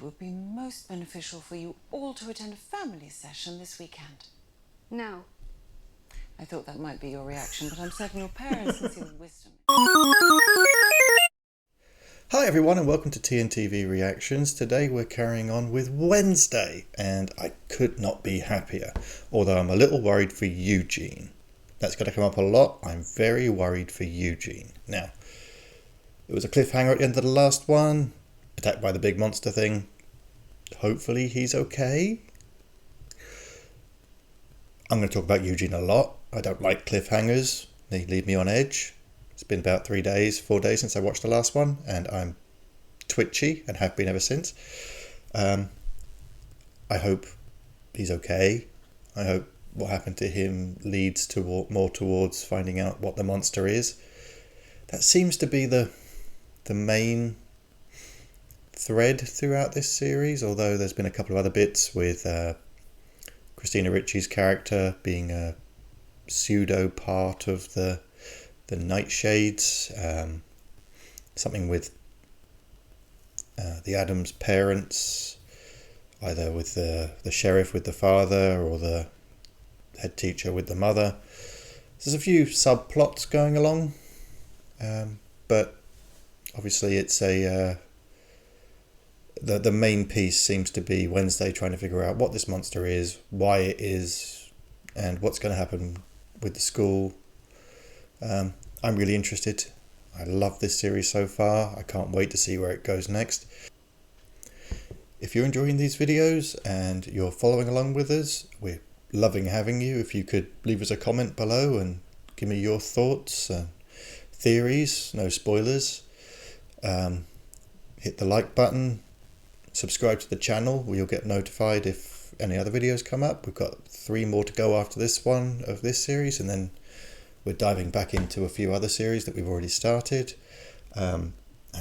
would be most beneficial for you all to attend a family session this weekend. No. I thought that might be your reaction, but I'm certain your parents can see the wisdom. Hi everyone and welcome to TNTV Reactions. Today we're carrying on with Wednesday and I could not be happier, although I'm a little worried for Eugene. That's going to come up a lot. I'm very worried for Eugene. Now, it was a cliffhanger at the end of the last one, attacked by the big monster thing. Hopefully he's okay. I'm going to talk about Eugene a lot. I don't like cliffhangers. They leave me on edge. It's been about 4 days since I watched the last one, and I'm twitchy and have been ever since. I hope he's okay. I hope what happened to him leads to more towards finding out what the monster is. That seems to be the main thread throughout this series, although there's been a couple of other bits with Christina Ricci's character being a pseudo part of the Nightshades, something with the Addams parents, either with the sheriff with the father or the head teacher with the mother. There's a few subplots going along, but obviously it's the main piece seems to be Wednesday trying to figure out what this monster is, why it is, and what's going to happen with the school. I'm really interested. I love this series so far. I can't wait to see where it goes next. If you're enjoying these videos and you're following along with us, we're loving having you. If you could leave us a comment below and give me your thoughts and theories, no spoilers. Hit the like button, subscribe to the where you'll get notified if any other videos come up. We've got 3 more to go after this one of this series, and then we're diving back into a few other series that we've already started, and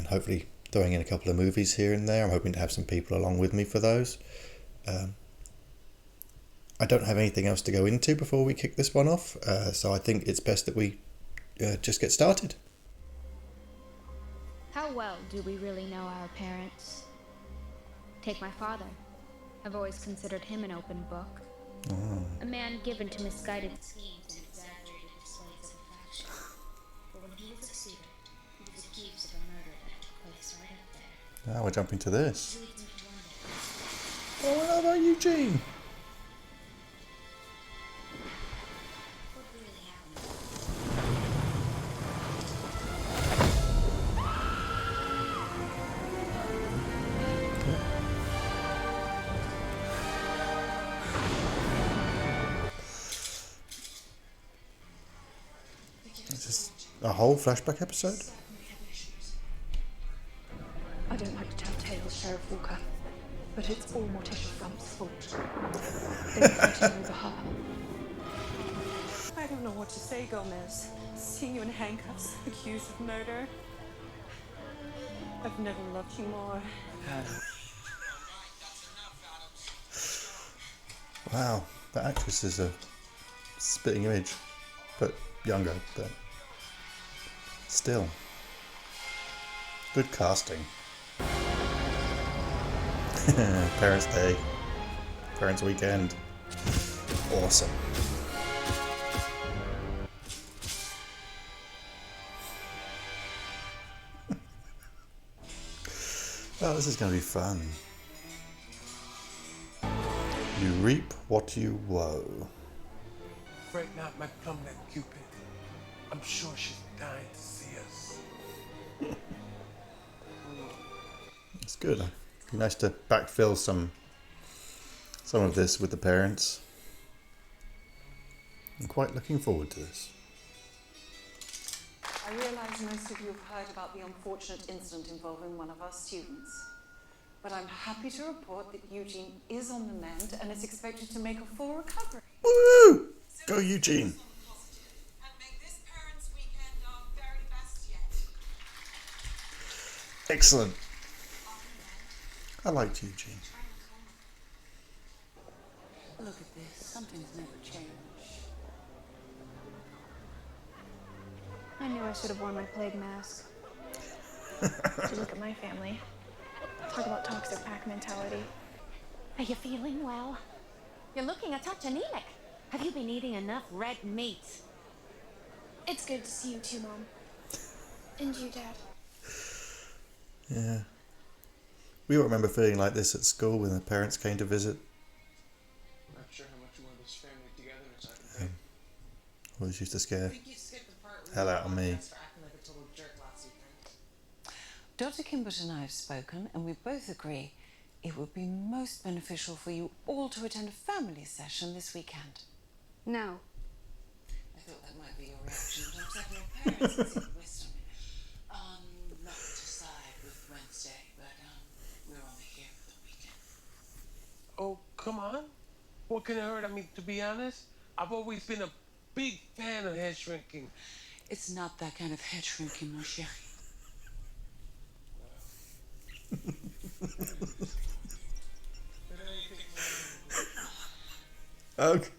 hopefully throwing in a couple of movies here and there. I'm hoping to have some people along with me for those. I don't have anything else to go into before we kick this one off, so I think it's best that we just get started. How well do we really know our parents? Take my father. I've always considered him an open book. Oh. A man given to misguided schemes and exaggerated displays of affection. But when he was a student, he was accused of a murder that took place right up there. Now we're jumping to this. Which leads me to wonder. Oh, how about Eugene? What really happened? Is this a whole flashback episode? I don't like to tell tales, Sheriff Walker, but it's all Morticia Frump's fault. They were fighting over her. I don't know what to say, Gomez. Seeing you in handcuffs, accused of murder. I've never loved you more. Wow, that actress is a spitting image, but younger, but still. Good casting. Parents' Day. Parents' Weekend. Awesome. Oh, this is going to be fun. You reap what you woe. Fret not, my plumlet Cupid. I'm sure she's dying to see us. It's good. It'd be nice to backfill some of this with the parents. I'm quite looking forward to this. I realise most of you have heard about the unfortunate incident involving one of our students. But I'm happy to report that Eugene is on the mend and is expected to make a full recovery. Woo! Go Eugene! And make this Parents' Weekend our very best yet. Excellent. I liked Eugene. Look at this. Some things never change. I knew I should have worn my plague mask. To look at my family. Talk about toxic pack mentality. Are you feeling well? You're looking a touch anemic. Have you been eating enough red meat? It's good to see you too, Mom. And you, Dad. Yeah. We all remember feeling like this at school when the parents came to visit. I'm not sure how much you want this family together as I can think. Always used to scare I think you skipped the part where hell you out of me. apologized for acting like a total jerk last weekend. Dr. Kimbert and I have spoken, and we both agree it would be most beneficial for you all to attend a family session this weekend. No. I thought that might be your reaction, but I'm certain your parents can see the wisdom in it. Not to side with Wednesday, but we're only here for the weekend. Oh, come on. What can it hurt? I mean, to be honest, I've always been a big fan of hair shrinking. It's not that kind of head shrinking, mon chéri. Okay.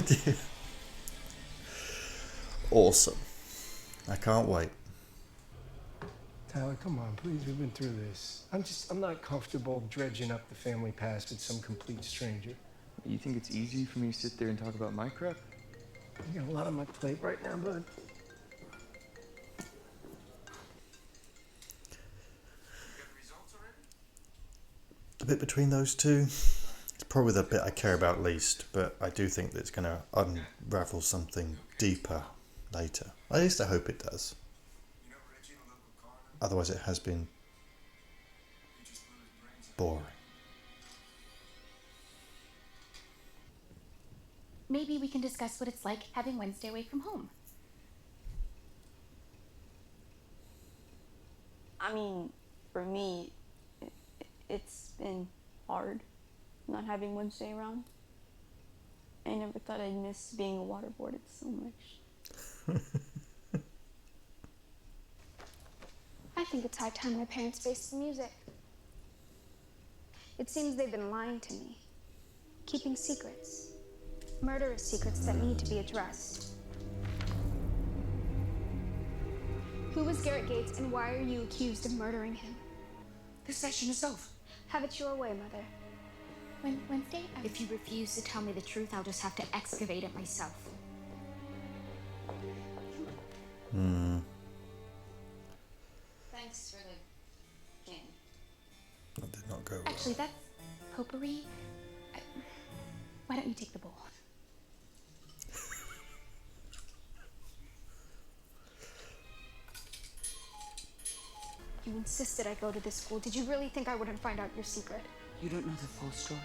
Dear. Awesome. I can't wait. Tyler, come on, please. We've been through this. I'm not comfortable dredging up the family past with some complete stranger. You think it's easy for me to sit there and talk about my crap? I got a lot on my plate right now, bud. The bit between those two, it's probably the bit I care about least, but I do think that it's going to unravel something deeper later. At least I hope it does. Otherwise it has been boring. Maybe we can discuss what it's like having Wednesday away from home. I mean, for me, it's been hard not having Wednesday around. I never thought I'd miss being waterboarded so much. I think it's high time my parents faced the music. It seems they've been lying to me, keeping secrets, murderous secrets that need to be addressed. Who was Garrett Gates and why are you accused of murdering him? This session is over. Have it your way, Mother. Wednesday? If you refuse to tell me the truth, I'll just have to excavate it myself. Thanks for the game. That did not go well. Actually, that's potpourri. Why don't you take the bowl? You insisted I go to this school. Did you really think I wouldn't find out your secret? You don't know the full story.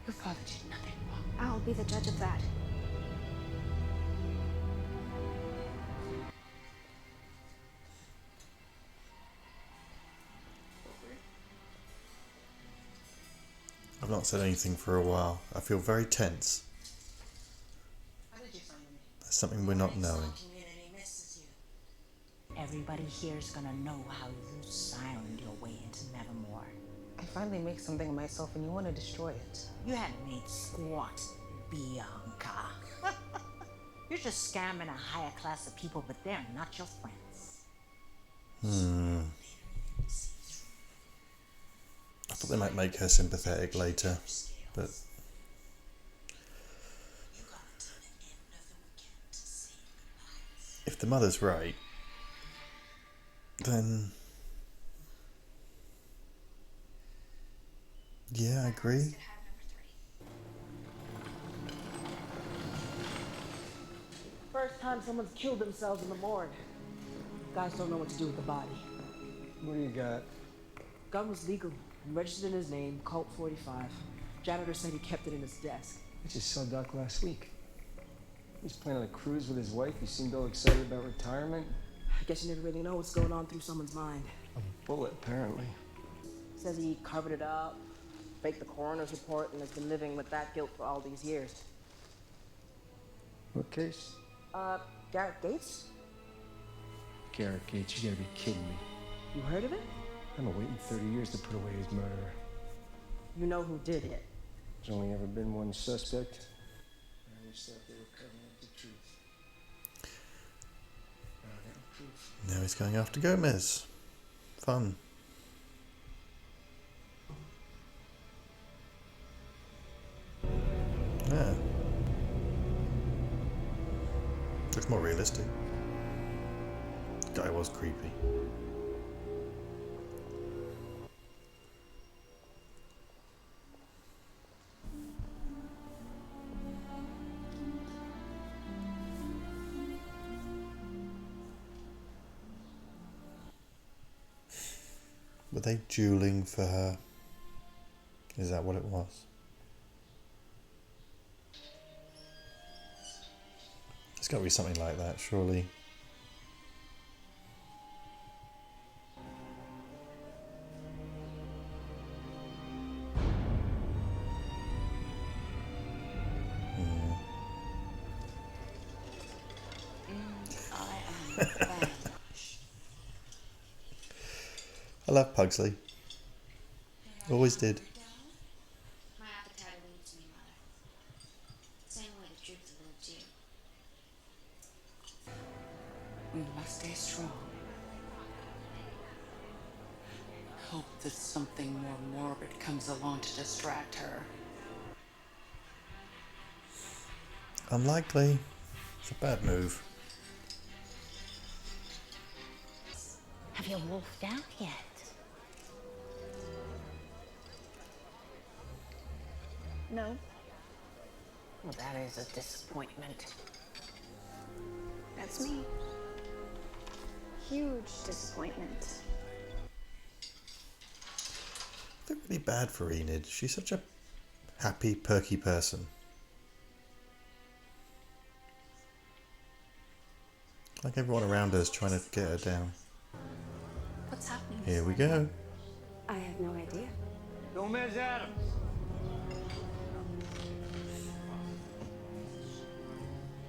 Your father did nothing wrong. I'll be the judge of that. I've not said anything for a while. I feel very tense. How did you find me? There's something we're not knowing. Community misses you. Everybody here's gonna know how you siled your way into Nevermore. I finally make something of myself and you want to destroy it. You haven't made squat, Bianca. You're just scamming a higher class of people, but they're not your friends. I thought they might make her sympathetic later, but if the mother's right, then yeah, I agree. First time someone's killed themselves in the morgue. Guys don't know what to do with the body. What do you got? Gun was legal, registered in his name, Colt 45. Janitor said he kept it in his desk. I just saw Doc last week. He's planning a cruise with his wife. He seemed all excited about retirement. I guess you never really know what's going on through someone's mind. A bullet, apparently. Says he covered it up, faked the coroner's report, and has been living with that guilt for all these years. What case? Garrett Gates? Garrett Gates, you gotta be kidding me. You heard of it? I'm waiting 30 years to put away his murderer. You know who did it. There's only ever been one suspect. I always thought they were covering up the truth. Now I got proof. Now he's going after Gomez. Fun. Yeah. Looks more realistic. The guy was creepy. Were they dueling for her? Is that what it was? It's got to be something like that, surely. I love Pugsley. Always did. My appetite eludes me, Mother. Same way the truth eludes you. We must stay strong. Hope that something more morbid comes along to distract her. Unlikely. It's a bad move. Have you wolfed out yet? No. Well, that is a disappointment. That's me. Huge disappointment. I feel really bad for Enid. She's such a happy, perky person. Like everyone around her is trying to get her down. What's happening? Here we go. I have no idea. Gomez Adams.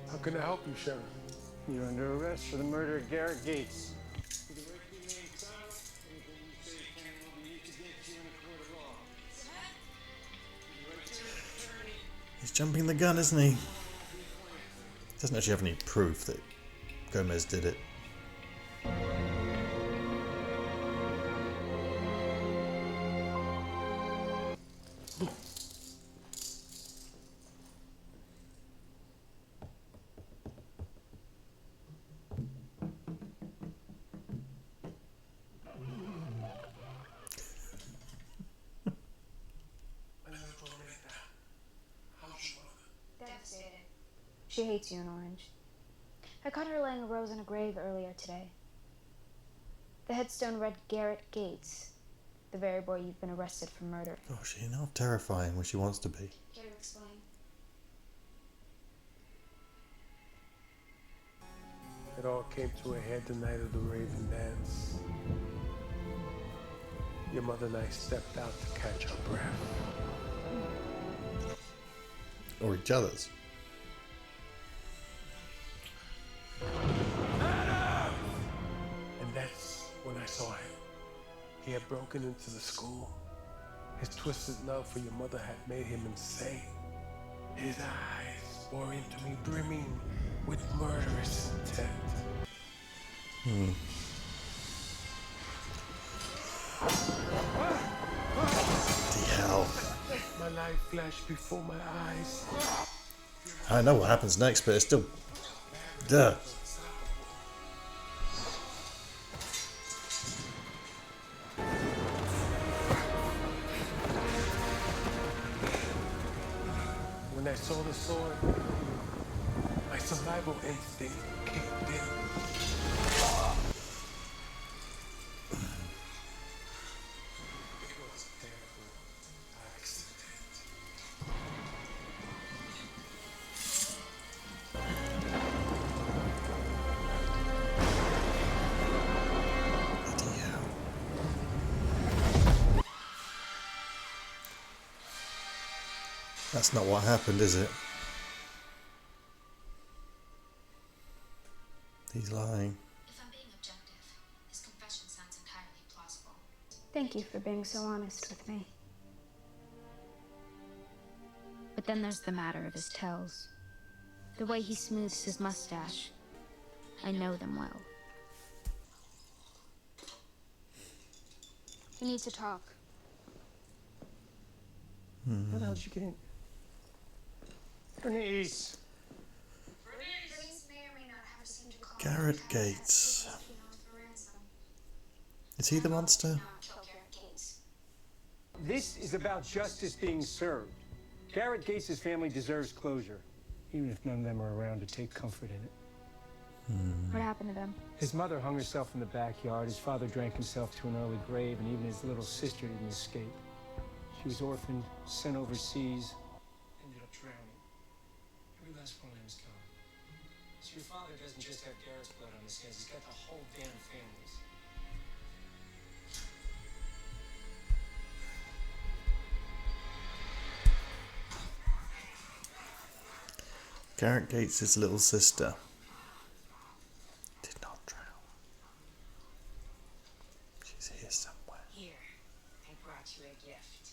How can I help you, Sheriff? You're under arrest for the murder of Garrett Gates. He's jumping the gun, isn't he? Doesn't actually have any proof that Gomez did it. Devastated. She hates you in Orange. I caught her laying a rose in a grave earlier today. The headstone read Garrett Gates, the very boy you've been arrested for murder. Oh, she's enough terrifying when she wants to be. Care to explain? It all came to a head the night of the Raven Dance. Your mother and I stepped out to catch our breath. Or each other's. And that's when I saw him. He had broken into the school. His twisted love for your mother had made him insane. His eyes bore into me, brimming with murderous intent. The hell. My life flashed before my eyes. I know what happens next, but it's still... Duh. When I saw the sword, my survival instinct kicked in. It was a terrible accident. Bloody hell. That's not what happened, is it? He's lying. If I'm being objective, his confession sounds entirely plausible. Thank you for being so honest with me. But then there's the matter of his tells. The way he smooths his mustache. I know them well. We need to talk. How the hell did you get in? Bernice! Garrett Gates. Is he the monster? This is about justice being served. Garrett Gates' family deserves closure, even if none of them are around to take comfort in it. What happened to them? His mother hung herself in the backyard, his father drank himself to an early grave, and even his little sister didn't escape. She was orphaned, sent overseas, ended up drowning. Every last one of them is gone. So your father doesn't just have Garrett's blood on his hands, he's got the whole damn family's. Garrett Gates' little sister did not drown. She's here somewhere. Here, I brought you a gift.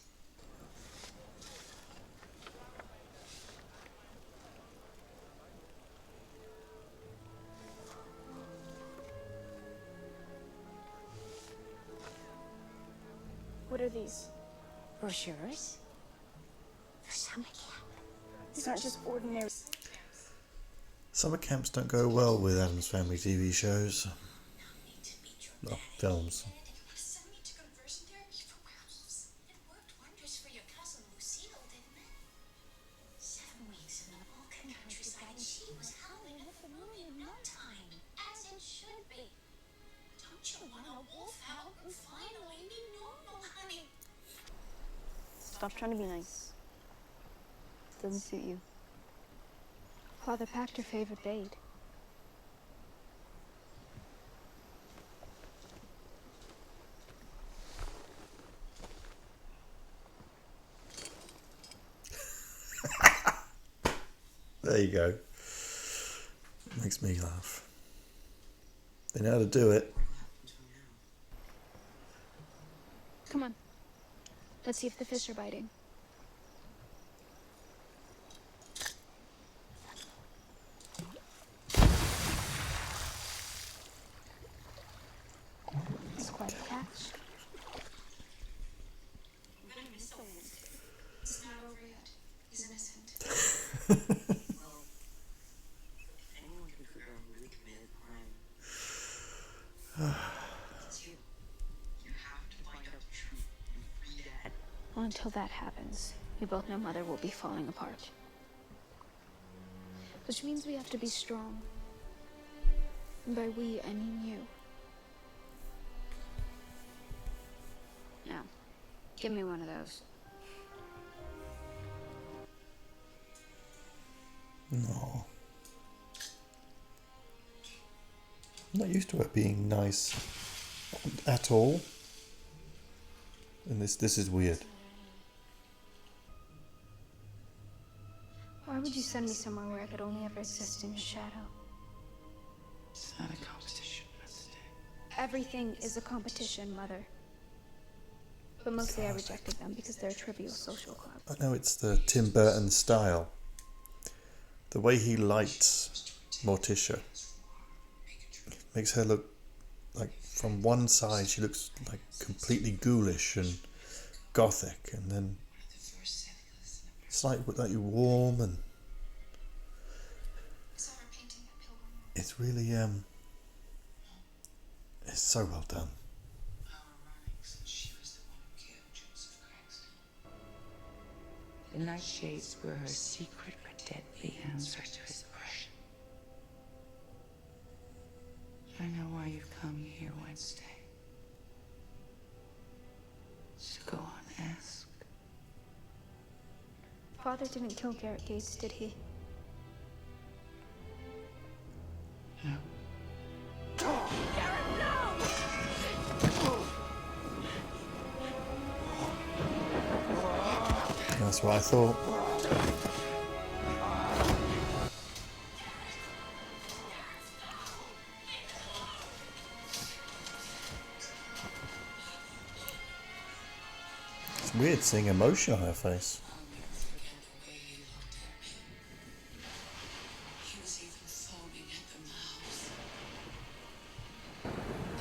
What are these? Brochures? For summer camp. These aren't just ordinary. Summer camps don't go well with Addams Family TV shows. Well, films. Stop trying to be nice. Doesn't suit you. Father packed her favorite bait. There you go. Makes me laugh. They know how to do it. Come on. Let's see if the fish are biting. It's quite a catch. I'm gonna miss the Wednesday. It's not over yet. He's innocent. Well, if anyone can figure out who really committed the crime, it's you. You have to find out the truth and free Dad. Well, until that happens, we both know Mother will be falling apart. Which means we have to be strong. And by we, I mean you. Now, give me one of those. No. I'm not used to it being nice at all. And this is weird. Why would you send me somewhere where I could only ever exist in your shadow? It's not a competition, that's it. Everything is a competition, Mother. But mostly I rejected them because they're a trivial social club. I know it's the Tim Burton style. The way he lights Morticia makes her look like, from one side she looks like completely ghoulish and gothic, and then slightly warm, and it's really it's so well done. The nightshades were her secret but deadly answer to his oppression. I know why you've come here Wednesday. So go on, ask. Father didn't kill Garrett Gates, did he? No. That's what I thought. It's weird seeing emotion on her face. He was even foaming at the mouth.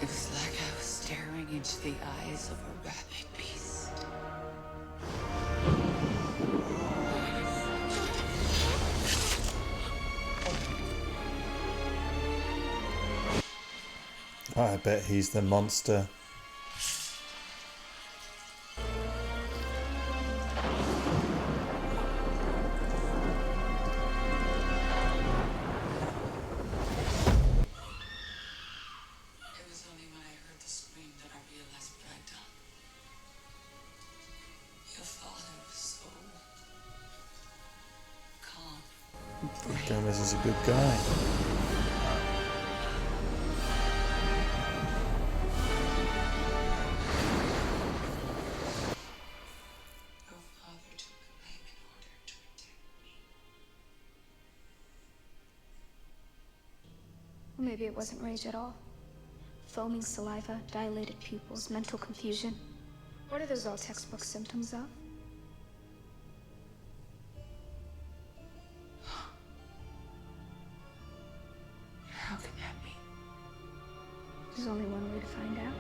It was like I was staring into the the eyes of a rabid beast. I bet he's the monster. It was only when I heard the scream that I realized what I'd done. Your father was so calm. Gomez is a good guy. Your father took the blame in order to protect me. Or maybe it wasn't rage at all. Foaming saliva, dilated pupils, mental confusion. What are those all textbook symptoms of? How can that be? There's only one way to find out.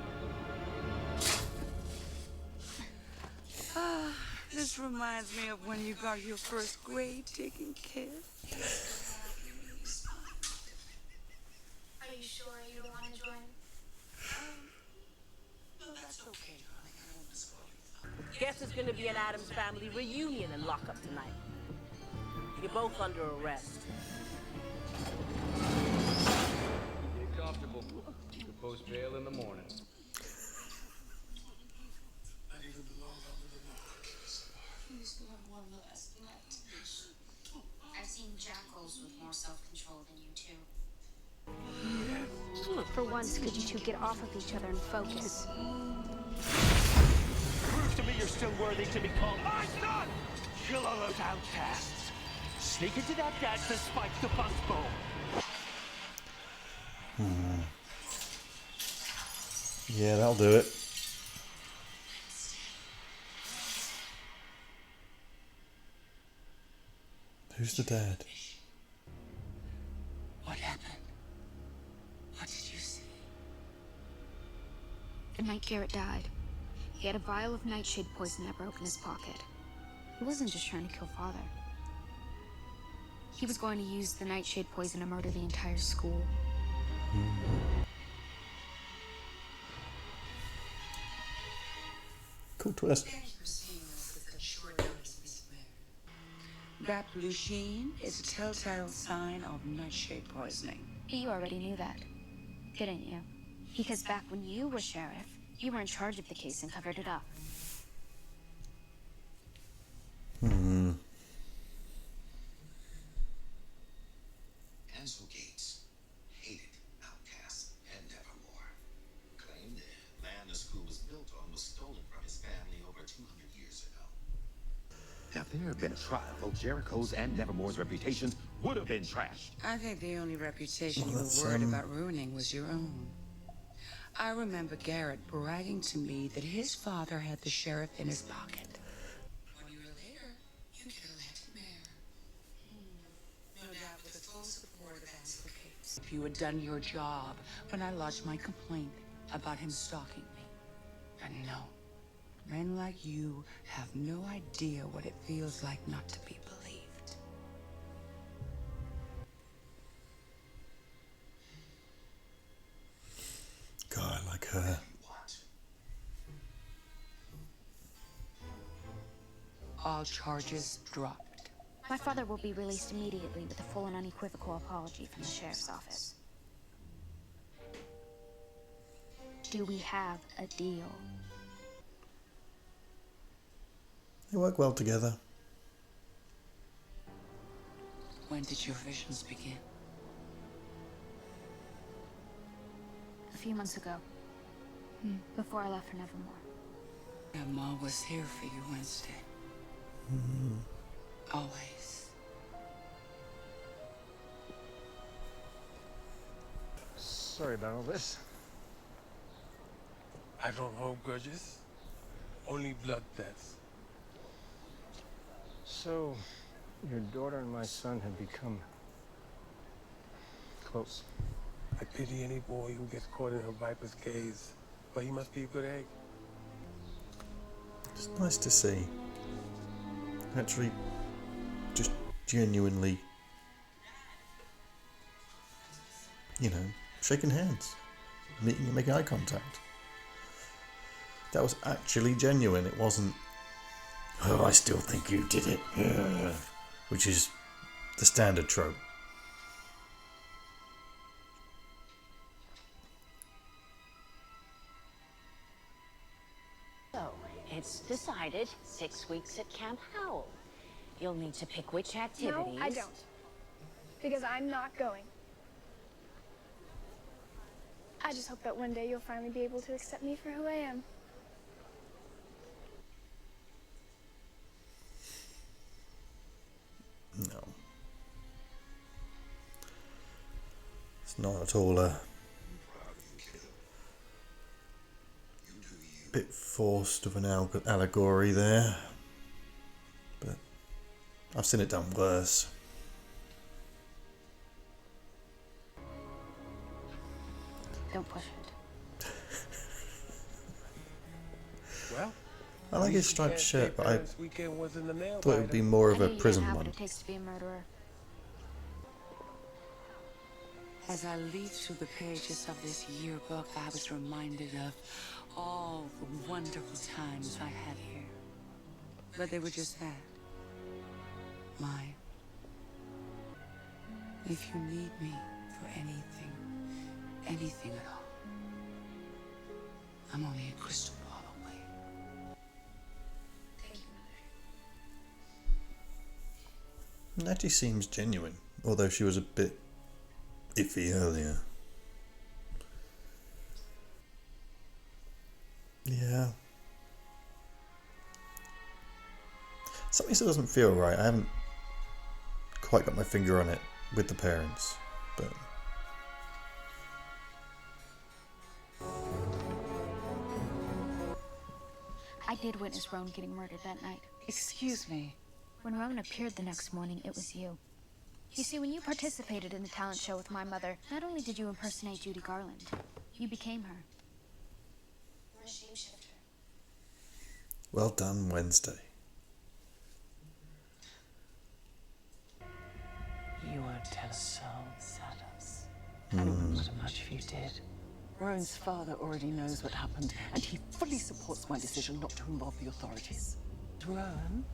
Ah, this reminds me of when you got your first grade taken care of. Are you sure you don't want to join? No, that's okay, darling. I won't spoil you. Guess it's gonna be an Addams Family reunion in lockup tonight. You're both under arrest. Get comfortable. You can post bail in the morning. I've seen jackals with more self-control than you two. For once, could you two get off of each other and focus? Prove to me you're still worthy to be called my son! Kill all those outcasts. Sneak into that dance and spike the bus bowl. Yeah, that'll do it. Who's the dad? What happened? What did you see? The night Garrett died, he had a vial of nightshade poison that broke in his pocket. He wasn't just trying to kill Father. He was going to use the nightshade poison to murder the entire school. Cool twist. Thank you for seeing us with such short notice, Miss Blair. That blue sheen is a telltale sign of nightshade poisoning. You already knew that, didn't you? Because back when you were sheriff, you were in charge of the case and covered it up. Ansel Gates hated outcasts and nevermore. Claimed the land the school was built on was stolen from his family over 200 years ago. If there had been a trial, both Jericho's and Nevermore's reputations would have been trashed. I think the only reputation you that's, were worried about ruining was your own. I remember Garrett bragging to me that his father had the sheriff in his pocket. 1 year later, you get elected mayor. No doubt with the full support of Ansel Gates. If you had done your job when I lodged my complaint about him stalking me. And no, men like you have no idea what it feels like not to be believed. Guy like her. All charges dropped. My father will be released immediately with a full and unequivocal apology from the sheriff's office. Do we have a deal? They work well together. When did your visions begin? A few months ago. Before I left for Nevermore. Grandma was here for you Wednesday. Always. Sorry about all this. I don't hold grudges, only blood debts. So, your daughter and my son have become close. I pity any boy who gets caught in her viper's gaze, but he must be a good egg. It's nice to see. Actually, just genuinely, shaking hands, meeting and making eye contact. That was actually genuine. It wasn't, oh, I still think you did it, which is the standard trope. So, it's decided 6 weeks at Camp Howell. You'll need to pick which activities. No, I don't. Because I'm not going. I just hope that one day you'll finally be able to accept me for who I am. No. It's not at all a bit forced of an allegory there. But I've seen it done worse. Don't push it. Well, I like his striped shirt, but I weekend wasn't a nail thought it would be more of a prison What one. it takes to be a murderer. As I leafed through the pages of this yearbook, I was reminded of all the wonderful times I had here. But they were just that. Mine. If you need me for anything at all, I'm only a crystal ball away. Thank you, Mother. It actually seems genuine, although she was a bit iffy earlier. Yeah. Something still doesn't feel right. I haven't quite got my finger on it with the parents, but I did witness Roan getting murdered that night. Excuse me. When Roan appeared the next morning, it was you. You see, when you participated in the talent show with my mother, not only did you impersonate Judy Garland, you became her. We're a shapeshifter. well done, Wednesday. You won't tell a soul, Synopsis. And it wouldn't matter much if you did. Roan's father already knows what happened, and he fully supports my decision not to involve the authorities. Roan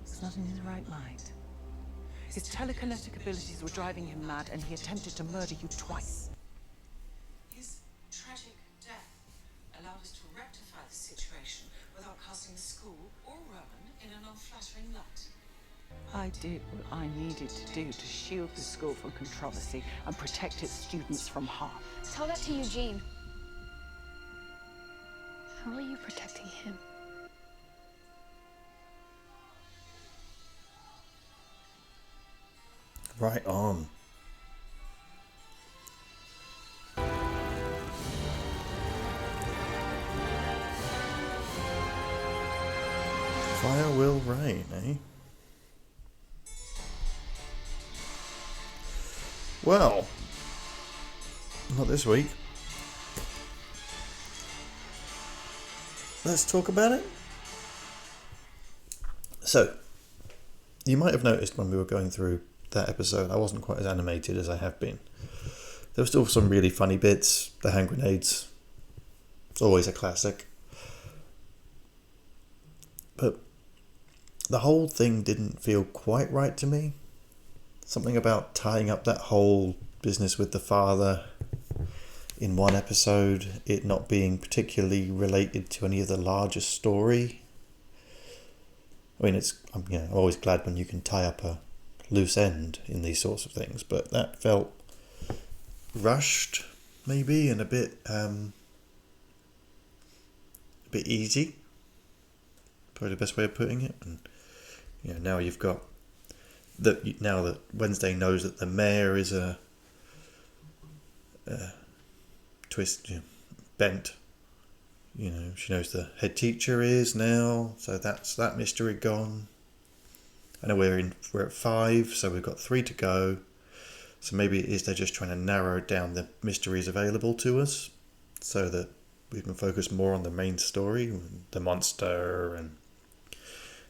was not in his right mind. His telekinetic abilities were driving him mad, and he attempted to murder you twice. His tragic death allowed us to rectify the situation without casting the school or Rowan in an unflattering light. I did what I needed to do to shield the school from controversy and protect its students from harm. Tell that to Eugene. How are you protecting him? Right on. Fire will rain, eh? Well, not this week. Let's talk about it. So, you might have noticed when we were going through that episode, I wasn't quite as animated as I have been. There were still some really funny bits. The hand grenades, it's always a classic. But the whole thing didn't feel quite right to me. Something about tying up that whole business with the father in one episode, it not being particularly related to any of the larger story. I mean, I'm always glad when you can tie up a loose end in these sorts of things, but that felt rushed, maybe, and a bit easy. Probably the best way of putting it. And now you've got now that Wednesday knows that the mayor is a bent. She knows the head teacher is now, so that's that mystery gone. I know we're at 5, so we've got 3 to go. So maybe it is they're just trying to narrow down the mysteries available to us, so that we can focus more on the main story, the monster and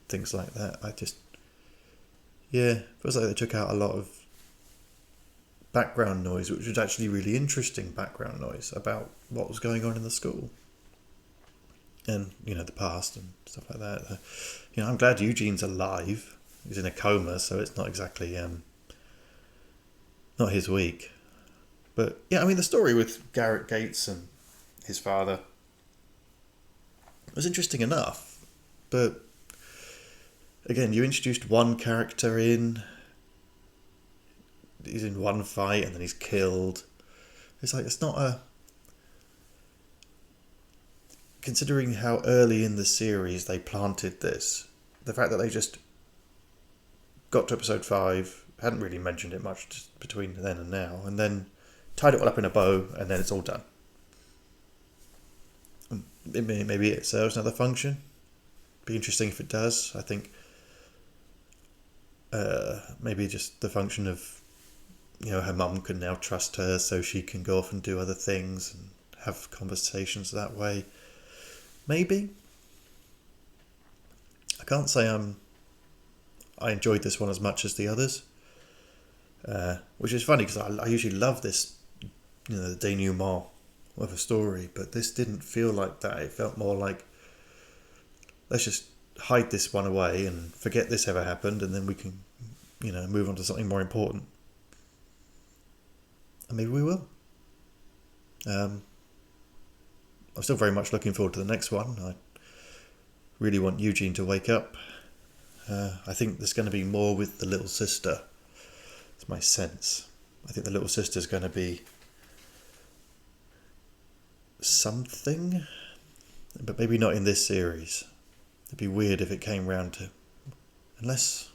things like that. Feels like they took out a lot of background noise, which was actually really interesting background noise about what was going on in the school. And, the past and stuff like that. I'm glad Eugene's alive. He's in a coma, so it's not exactly not his week. But, the story with Garrett Gates and his father was interesting enough. But, again, you introduced one character in. He's in one fight and then he's killed. It's not a... Considering how early in the series they planted this, the fact that they just got to episode 5, hadn't really mentioned it much just between then and now, and then tied it all up in a bow, and then it's all done. Maybe it serves another function. Be interesting if it does. I think maybe just the function of, her mum can now trust her, so she can go off and do other things and have conversations that way. Maybe. I can't say I enjoyed this one as much as the others, which is funny because I usually love this, the denouement of a story, but this didn't feel like that. It felt more like, let's just hide this one away and forget this ever happened, and then we can, move on to something more important. And maybe we will. I'm still very much looking forward to the next one. I really want Eugene to wake up. I think there's going to be more with the little sister. It's my sense. I think the little sister's going to be something, but maybe not in this series. It'd be weird if it came round to... Unless...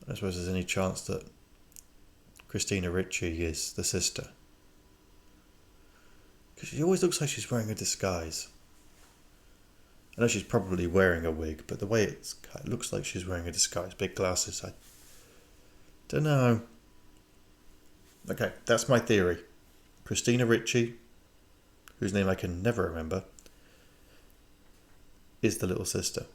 I suppose there's any chance that Christina Ricci is the sister. Because she always looks like she's wearing a disguise. I know she's probably wearing a wig, but the way it looks like she's wearing a disguise, big glasses, I don't know. Okay, that's my theory. Christina Ricci, whose name I can never remember, is the little sister.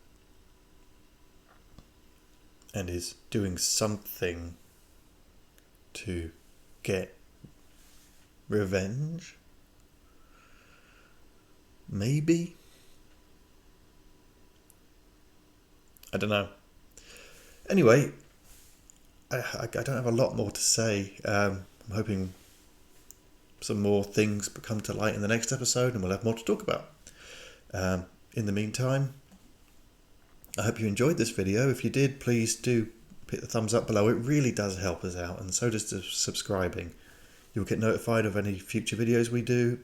And is doing something to get revenge? Maybe? I don't know. Anyway, I don't have a lot more to say. I'm hoping some more things come to light in the next episode and we'll have more to talk about. In the meantime, I hope you enjoyed this video. If you did, please do hit the thumbs up below. It really does help us out, and so does the subscribing. You'll get notified of any future videos we do,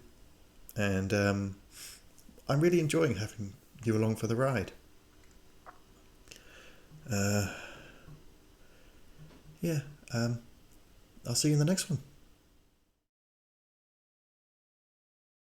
and I'm really enjoying having you along for the ride. I'll see you in the next one.